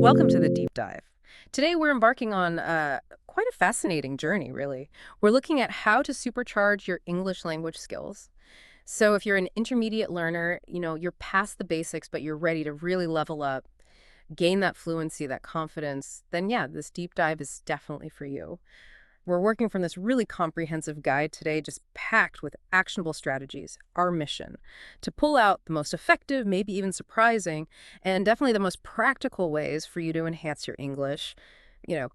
Welcome to the deep dive. Today we're embarking on quite a fascinating journey, really. We're looking at how to supercharge your English language skills. So if you're an intermediate learner, you're past the basics, but you're ready to really level up, gain that fluency, that confidence, then yeah, this deep dive is definitely for you. We're working from this really comprehensive guide today, just packed with actionable strategies. Our mission to pull out the most effective, maybe even surprising, and definitely the most practical ways for you to enhance your English,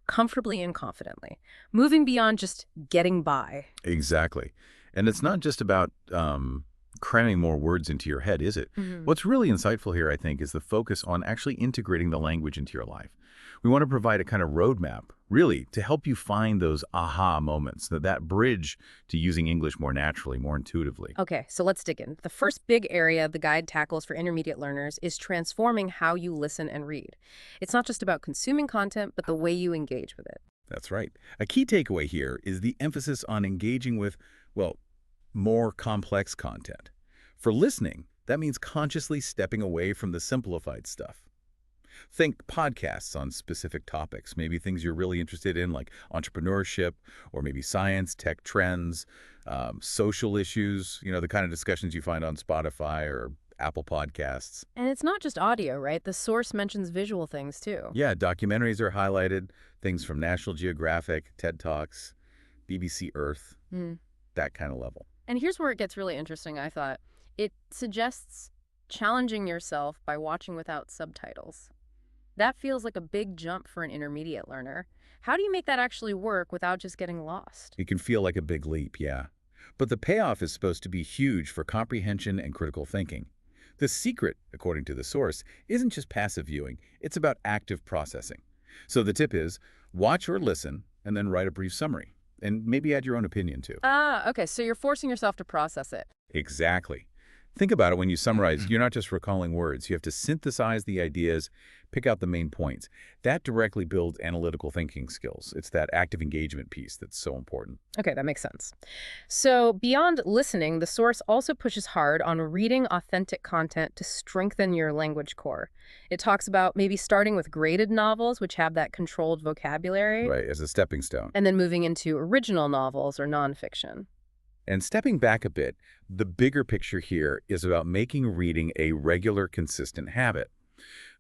comfortably and confidently, moving beyond just getting by. Exactly. And it's not just about cramming more words into your head, is it? Mhm. What's really insightful here, I think, is the focus on actually integrating the language into your life. We want to provide a kind of roadmap, really, to help you find those aha moments, that bridge to using English more naturally, more intuitively. Okay, so let's dig in. The first big area the guide tackles for intermediate learners is transforming how you listen and read. It's not just about consuming content, but the way you engage with it. That's right. A key takeaway here is the emphasis on engaging with, well, more complex content. For listening, that means consciously stepping away from the simplified stuff. Think podcasts on specific topics, maybe things you're really interested in, like entrepreneurship, or maybe science, tech trends, social issues, the kind of discussions you find on Spotify or Apple Podcasts. And it's not just audio, right? The source mentions visual things too. Yeah, documentaries are highlighted, things from National Geographic, TED Talks, BBC Earth, Hmm. that kind of level. And here's where it gets really interesting, I thought. It suggests challenging yourself by watching without subtitles. That feels like a big jump for an intermediate learner. How do you make that actually work without just getting lost? It can feel like a big leap, yeah. But the payoff is supposed to be huge for comprehension and critical thinking. The secret, according to the source, isn't just passive viewing, it's about active processing. So the tip is, watch or listen, and then write a brief summary. And maybe add your own opinion too. Ah, okay, so you're forcing yourself to process it. Exactly. Think about it when you summarize. You're not just recalling words. You have to synthesize the ideas, pick out the main points. That directly builds analytical thinking skills. It's that active engagement piece that's so important. Okay, that makes sense. So beyond listening, the source also pushes hard on reading authentic content to strengthen your language core. It talks about maybe starting with graded novels, which have that controlled vocabulary, Right, as a stepping stone. and then moving into original novels or nonfiction. And stepping back a bit, the bigger picture here is about making reading a regular, consistent habit.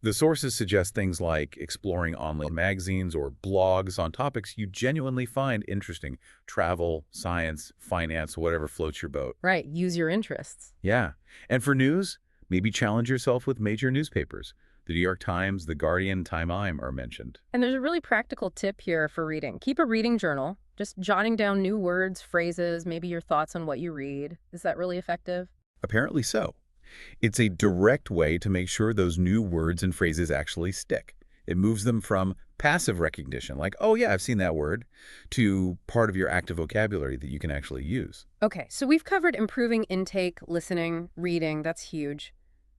The sources suggest things like exploring online magazines or blogs on topics you genuinely find interesting. Travel, science, finance, whatever floats your boat. Right, use your interests. Yeah. And for news, maybe challenge yourself with major newspapers. The New York Times, The Guardian, Time are mentioned. And there's a really practical tip here for reading. Keep a reading journal, just jotting down new words, phrases, maybe your thoughts on what you read. Is that really effective? Apparently so. It's a direct way to make sure those new words and phrases actually stick. It moves them from passive recognition, like, oh yeah, I've seen that word, to part of your active vocabulary that you can actually use. Okay, so we've covered improving intake, listening, reading. That's huge.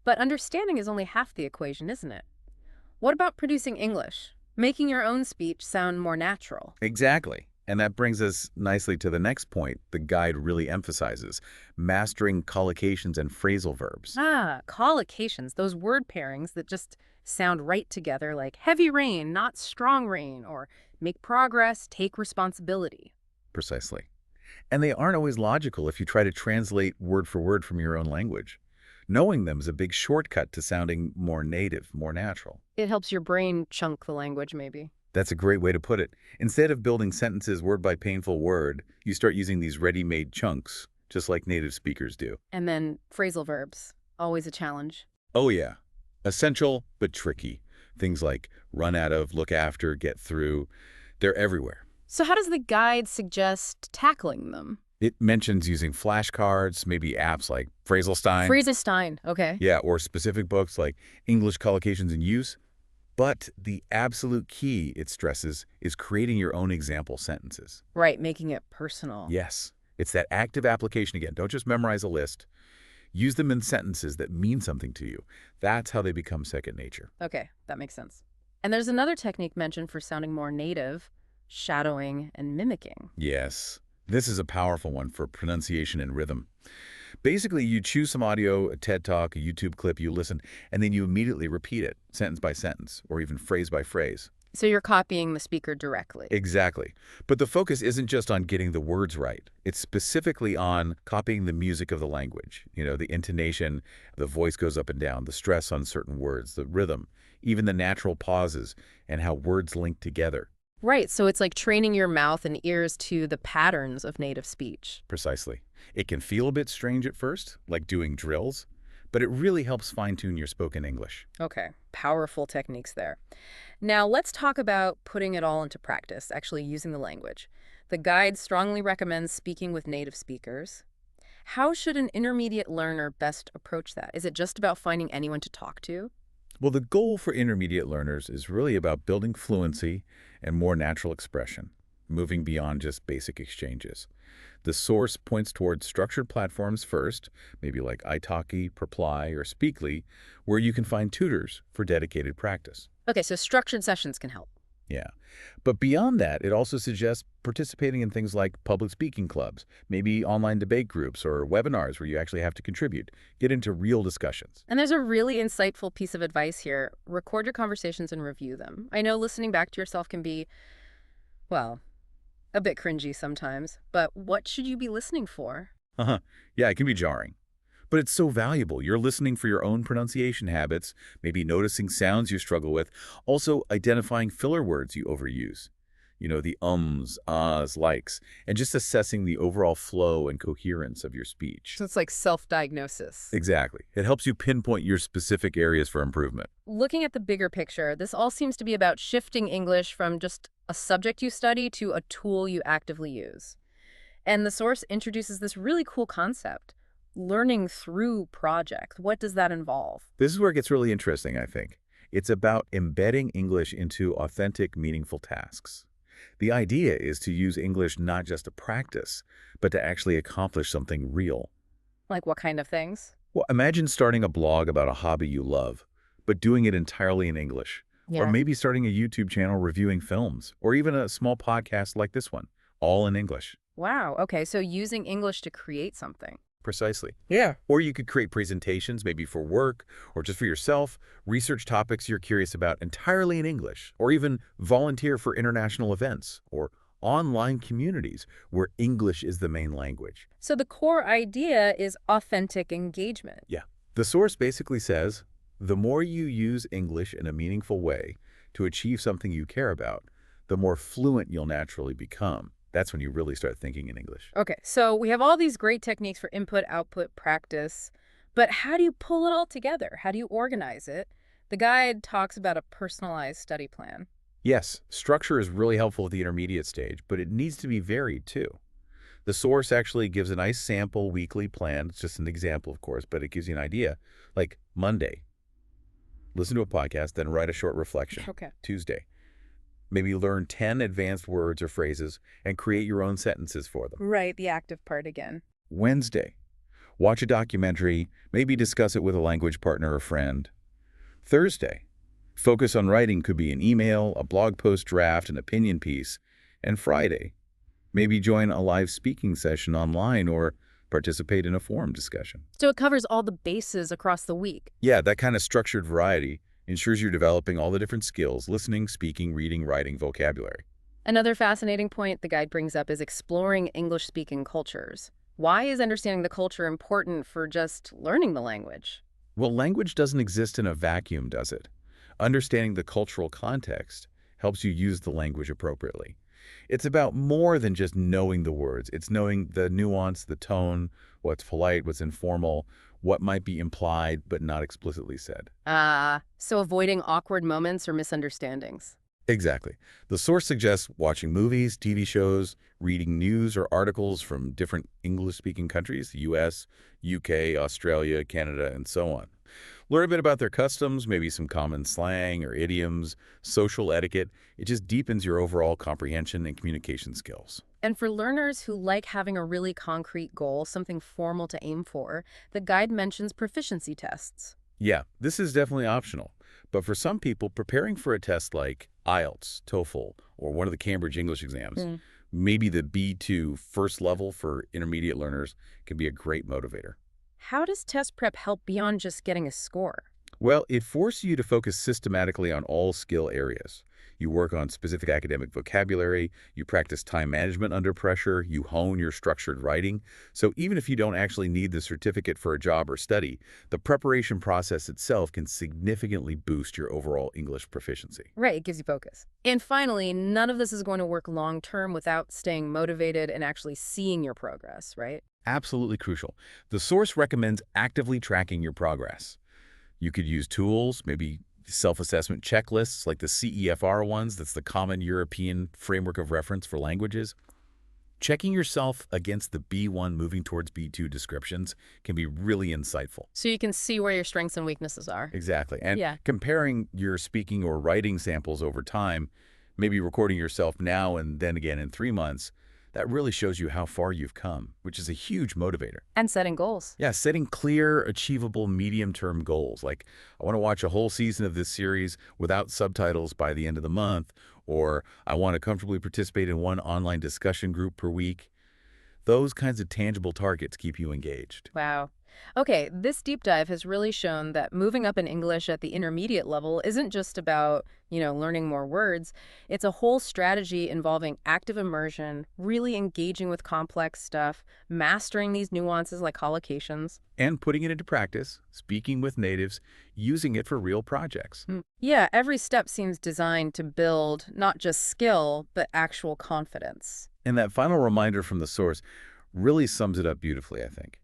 But understanding is only half the equation, isn't it? What about producing English? Making your own speech sound more natural. Exactly. And that brings us nicely to the next point the guide really emphasizes, mastering collocations and phrasal verbs. Ah, collocations, those word pairings that just sound right together, like heavy rain, not strong rain, or make progress, take responsibility. Precisely. And they aren't always logical if you try to translate word for word from your own language. Knowing them is a big shortcut to sounding more native, more natural. It helps your brain chunk the language, maybe. That's a great way to put it. Instead of building sentences word by painful word, you start using these ready-made chunks, just like native speakers do. And then phrasal verbs, always a challenge. Oh yeah, essential but tricky. Things like run out of, look after, get through, they're everywhere. So how does the guide suggest tackling them? It mentions using flashcards, maybe apps like Phraselstein. Phraselstein, okay. Yeah, or specific books like English Collocations in Use. But the absolute key, it stresses, is creating your own example sentences. Right, making it personal. Yes, it's that active application again. Don't just memorize a list. Use them in sentences that mean something to you. That's how they become second nature. Okay, that makes sense. And there's another technique mentioned for sounding more native, shadowing and mimicking. Yes, this is a powerful one for pronunciation and rhythm. Basically, you choose some audio, a TED Talk, a YouTube clip, you listen, and then you immediately repeat it, sentence by sentence, or even phrase by phrase. So you're copying the speaker directly. Exactly. But the focus isn't just on getting the words right. It's specifically on copying the music of the language. The intonation, the voice goes up and down, the stress on certain words, the rhythm, even the natural pauses, and how words link together. Right, so it's like training your mouth and ears to the patterns of native speech. Precisely. It can feel a bit strange at first, like doing drills, but it really helps fine-tune your spoken English. Okay, powerful techniques there. Now let's talk about putting it all into practice, actually using the language. The guide strongly recommends speaking with native speakers. How should an intermediate learner best approach that? Is it just about finding anyone to talk to? Well, the goal for intermediate learners is really about building fluency and more natural expression, moving beyond just basic exchanges. The source points towards structured platforms first, maybe like italki, Preply, or Speakly, where you can find tutors for dedicated practice. Okay, so structured sessions can help. Yeah. But beyond that, it also suggests participating in things like public speaking clubs, maybe online debate groups or webinars where you actually have to contribute, get into real discussions. And there's a really insightful piece of advice here. Record your conversations and review them. I know listening back to yourself can be, well, a bit cringy sometimes, but what should you be listening for? Uh-huh. Yeah, it can be jarring. But it's so valuable. You're listening for your own pronunciation habits, maybe noticing sounds you struggle with, also identifying filler words you overuse. The ums, ahs, likes, and just assessing the overall flow and coherence of your speech. So it's like self-diagnosis. Exactly. It helps you pinpoint your specific areas for improvement. Looking at the bigger picture, this all seems to be about shifting English from just a subject you study to a tool you actively use. And the source introduces this really cool concept, learning through projects. What does that involve? This is where it gets really interesting, I think. It's about embedding English into authentic, meaningful tasks. The idea is to use English not just to practice, but to actually accomplish something real. Like what kind of things? Well, imagine starting a blog about a hobby you love, but doing it entirely in English. Or Yeah. maybe starting a YouTube channel reviewing films, or even a small podcast like this one, all in English. Wow. Okay, so using English to create something. Precisely. Yeah. Or you could create presentations, maybe for work or just for yourself, research topics you're curious about entirely in English, or even volunteer for international events or online communities where English is the main language. So the core idea is authentic engagement. Yeah. The source basically says, the more you use English in a meaningful way to achieve something you care about, the more fluent you'll naturally become. That's when you really start thinking in English. Okay, so we have all these great techniques for input, output, practice, but how do you pull it all together? How do you organize it? The guide talks about a personalized study plan. Yes, structure is really helpful at the intermediate stage, but it needs to be varied too. The source actually gives a nice sample weekly plan. It's just an example, of course, but it gives you an idea. Like Monday, listen to a podcast, then write a short reflection. Okay. Tuesday, maybe learn 10 advanced words or phrases and create your own sentences for them. Right, the active part again. Wednesday, watch a documentary, maybe discuss it with a language partner or friend. Thursday, focus on writing, could be an email, a blog post draft, an opinion piece. And Friday, maybe join a live speaking session online or participate in a forum discussion. So it covers all the bases across the week. Yeah, that kind of structured variety ensures you're developing all the different skills: listening, speaking, reading, writing, vocabulary. Another fascinating point the guide brings up is exploring English-speaking cultures. Why is understanding the culture important for just learning the language? Well, language doesn't exist in a vacuum, does it? Understanding the cultural context helps you use the language appropriately. It's about more than just knowing the words. It's knowing the nuance, the tone, what's polite, what's informal, what might be implied but not explicitly said. So avoiding awkward moments or misunderstandings. Exactly. The source suggests watching movies, TV shows, reading news or articles from different English-speaking countries, the US, UK, Australia, Canada, and so on. Learn a bit about their customs, maybe some common slang or idioms, social etiquette. It just deepens your overall comprehension and communication skills. And for learners who like having a really concrete goal, something formal to aim for, the guide mentions proficiency tests. Yeah, this is definitely optional. But for some people, preparing for a test like IELTS, TOEFL, or one of the Cambridge English exams, maybe the B2 first level for intermediate learners, can be a great motivator. How does test prep help beyond just getting a score? Well, it forces you to focus systematically on all skill areas. You work on specific academic vocabulary, you practice time management under pressure, you hone your structured writing. So even if you don't actually need the certificate for a job or study, the preparation process itself can significantly boost your overall English proficiency. Right, it gives you focus. And finally, none of this is going to work long term without staying motivated and actually seeing your progress, right? Absolutely crucial. The source recommends actively tracking your progress. You could use tools, maybe self-assessment checklists like the CEFR ones, that's the Common European Framework of Reference for Languages. Checking yourself against the B1 moving towards B2 descriptions can be really insightful. So you can see where your strengths and weaknesses are. Exactly. And Yeah. comparing your speaking or writing samples over time, maybe recording yourself now and then again in 3 months, that really shows you how far you've come, which is a huge motivator. And setting goals. Yeah, setting clear, achievable medium-term goals, like I want to watch a whole season of this series without subtitles by the end of the month, or I want to comfortably participate in one online discussion group per week. Those kinds of tangible targets keep you engaged. Wow. Okay, this deep dive has really shown that moving up in English at the intermediate level isn't just about, learning more words. It's a whole strategy involving active immersion, really engaging with complex stuff, mastering these nuances like collocations. And putting it into practice, speaking with natives, using it for real projects. Yeah, every step seems designed to build not just skill, but actual confidence. And that final reminder from the source really sums it up beautifully, I think.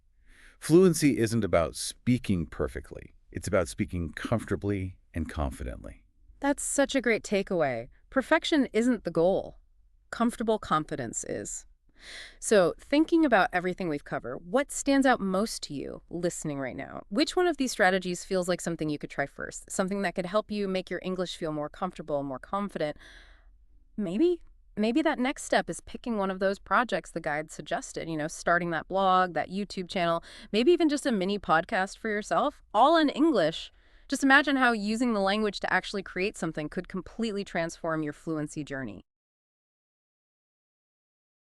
Fluency isn't about speaking perfectly. It's about speaking comfortably and confidently. That's such a great takeaway. Perfection isn't the goal. Comfortable confidence is. So, thinking about everything we've covered, what stands out most to you listening right now? Which one of these strategies feels like something you could try first? Something that could help you make your English feel more comfortable, more confident? Maybe maybe that next step is picking one of those projects the guide suggested, starting that blog, that YouTube channel, maybe even just a mini podcast for yourself, all in English. Just imagine how using the language to actually create something could completely transform your fluency journey.